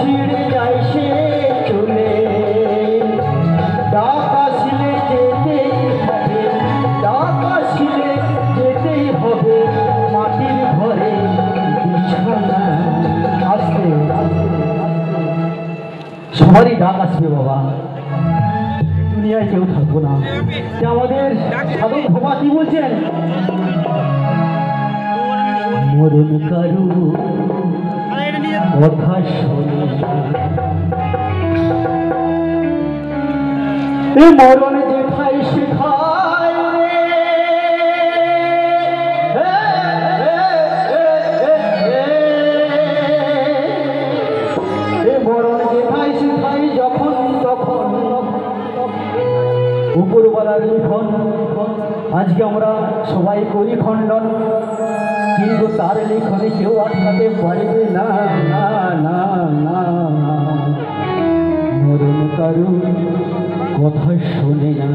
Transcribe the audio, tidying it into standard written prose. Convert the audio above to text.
ছিঁড়ে যায় সে চলে, ডাক আসলে যেতেই হবে, ডাক আসলে যেতেই হবে, মাটির ঘরে বিছানা। আস্তে সবারই ডাক আসবে বাবা, দুনিয়ায় কেউ থাকবো না। যে আমাদের সাধক বাবা কি বলছেন, মরণ কারু কথা শোনে, এ মরণ যেথায় শেখায় রে, মরণ যেথায় শেখায় যখন তখন উপরওয়ালার লিখন। আজকে আমরা সবাই করি খণ্ডন, কিন্তু তার লিখনে কেউ আটকাতে পারবে না, না না না। মরণ কারু কথা শোনে না।